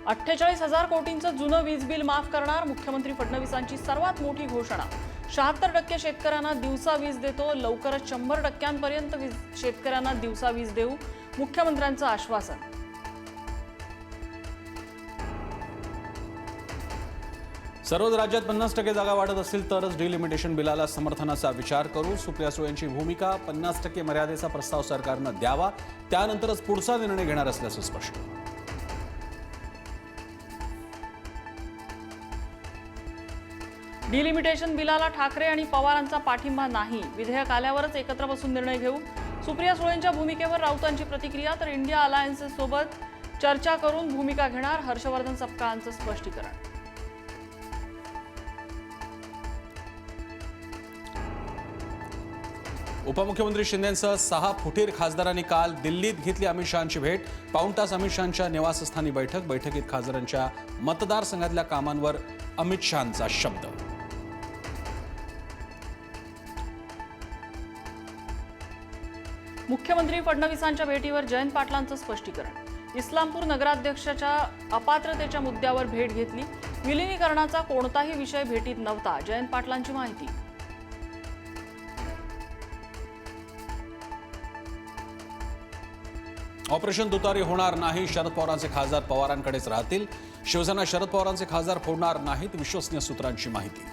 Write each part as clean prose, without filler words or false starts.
48,000 कोटींचं जुनं वीज बिल माफ करणार मुख्यमंत्री फडणवीसांची सर्वात मोठी घोषणा। 76% शेतकऱ्यांना दिवसा वीज देतो, लवकरच 100%पर्यंत शेतकऱ्यांना दिवसा वीज देऊ, मुख्यमंत्र्यांचं आश्वासन। सर्वच राज्यात 50% जागा वाढत असतील तरच डिलिमिटेशन बिलाला समर्थनाचा विचार करू, सुप्रिया सुळेंची भूमिका। 50% मर्यादेचा प्रस्ताव सरकारनं द्यावा, त्यानंतरच पुढचा निर्णय घेणार असल्याचं स्पष्ट। डिलिमिटेशन बिलाला ठाकरे आणि पवारांचा पाठिंबा नाही, विधेयक आल्यावरच एकत्र बसून निर्णय घेऊ, सुप्रिया सुळेंच्या भूमिकेवर राऊतांची प्रतिक्रिया। तर इंडिया अलायन्स सोबत चर्चा करून भूमिका घेणार, हर्षवर्धन सपकाळांचं स्पष्टीकरण। उपमुख्यमंत्री शिंदेंसह 6 फुटीर खासदारांनी काल दिल्लीत घेतली अमित शहांची भेट। पाऊण तास अमित शहांच्या निवासस्थानी बैठकीत खासदारांच्या मतदारसंघातल्या कामांवर अमित शहांचा शब्द। मुख्यमंत्री फडणवीसांच्या भेटीवर जयंत पाटलांचं स्पष्टीकरण। इस्लामपूर नगराध्यक्षाच्या अपात्रतेच्या मुद्द्यावर भेट घेतली, विलीनीकरणाचा कोणताही विषय भेटीत नव्हता, जयंत पाटलांची माहिती। ऑपरेशन तुतारी होणार नाही, शरद पवारांचे खासदार पवारांकडेच राहतील, शिवसेना शरद पवारांचे खासदार फोडणार नाहीत, विश्वसनीय सूत्रांची माहिती।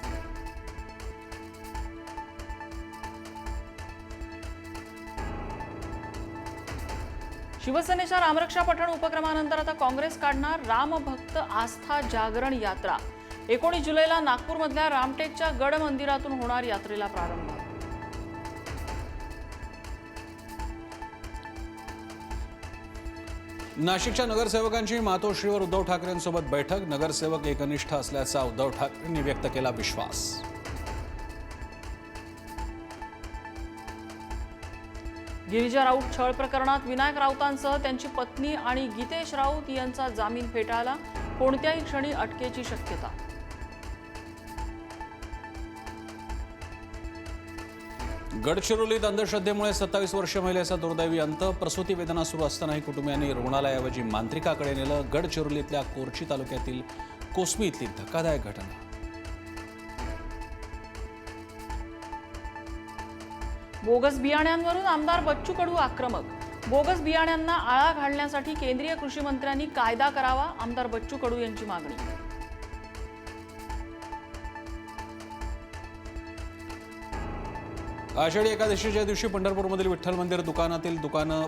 शिवसेनेच्या रामरक्षा पठण उपक्रमानंतर आता काँग्रेस काढणार रामभक्त आस्था जागरण यात्रा। 19 जुलैला नागपूरमधल्या रामटेकच्या गड मंदिरातून होणार यात्रेला प्रारंभ। नाशिकच्या नगरसेवकांची मातोश्रीवर उद्धव ठाकरेंसोबत बैठक, नगरसेवक एकनिष्ठ असल्याचा उद्धव ठाकरेंनी व्यक्त केला विश्वास। गिरिजा राऊत छळ प्रकरणात विनायक राऊतांसह त्यांची पत्नी आणि गीतेश राऊत यांचा जामीन फेटाळला, कोणत्याही क्षणी अटकेची शक्यता। गडचिरोलीत अंधश्रद्धेमुळे 27 वर्षीय महिलेचा दुर्दैवी अंत, प्रसूती वेदना सुरू असतानाही कुटुंबियांनी रुग्णालयाऐवजी मांत्रिकाकडे नेलं। गडचिरोलीतल्या कोरची तालुक्यातील कोसमी इथली धक्कादायक घटना। बोगस बियाण्यांवरून आमदार बच्चू कडू आक्रमक, बोगस बियाण्यांना आळा घालण्यासाठी केंद्रीय कृषी मंत्र्यांनी कायदा करावा, आमदार बच्चू कडू यांची मागणी। आषाढी एकादशीच्या दिवशी पंढरपूरमधील विठ्ठल मंदिर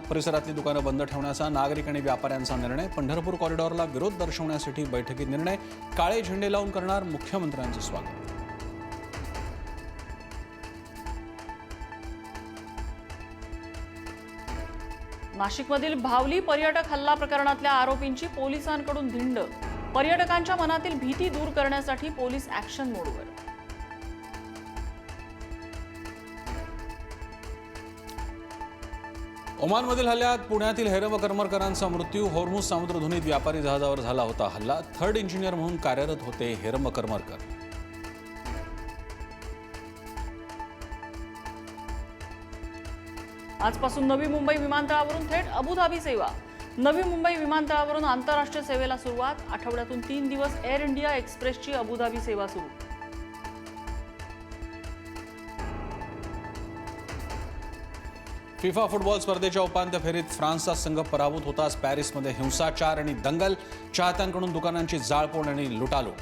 परिसरातली दुकानं बंद ठेवण्याचा नागरिक आणि व्यापाऱ्यांचा निर्णय। पंढरपूर कॉरिडॉरला विरोध दर्शवण्यासाठी बैठकीत निर्णय, काळे झेंडे लावून करणार मुख्यमंत्र्यांचं स्वागत। नाशिकमधील भावली पर्यटक हल्ला प्रकरणातल्या आरोपींची पोलिसांकडून धिंड, पर्यटकांच्या मनातील भीती दूर करण्यासाठी पोलीस ऍक्शन मोडवर। ओमानमधील हल्ल्यात पुण्यातील हेरम करमरकरांचा मृत्यू, होर्मुझ सामुद्रधुनीत व्यापारी जहाजावर झाला होता हल्ला, 3rd इंजिनियर म्हणून कार्यरत होते हेरम करमरकर। आजपासून नवी मुंबई विमानतळावरून थेट अबुधाबी सेवा। नवी मुंबई विमानतळावरून आंतरराष्ट्रीय सेवेला सुरुवात, आठवड्यातून 3 दिवस एअर इंडिया एक्सप्रेसची अबुधाबी सेवा सुरू। फिफा फुटबॉल स्पर्धेच्या उपांत्य फेरीत फ्रान्सचा संघ पराभूत होताच पॅरिसमध्ये हिंसाचार आणि दंगल, चाहत्यांकडून दुकानांची जाळपोळ आणि लुटालूट।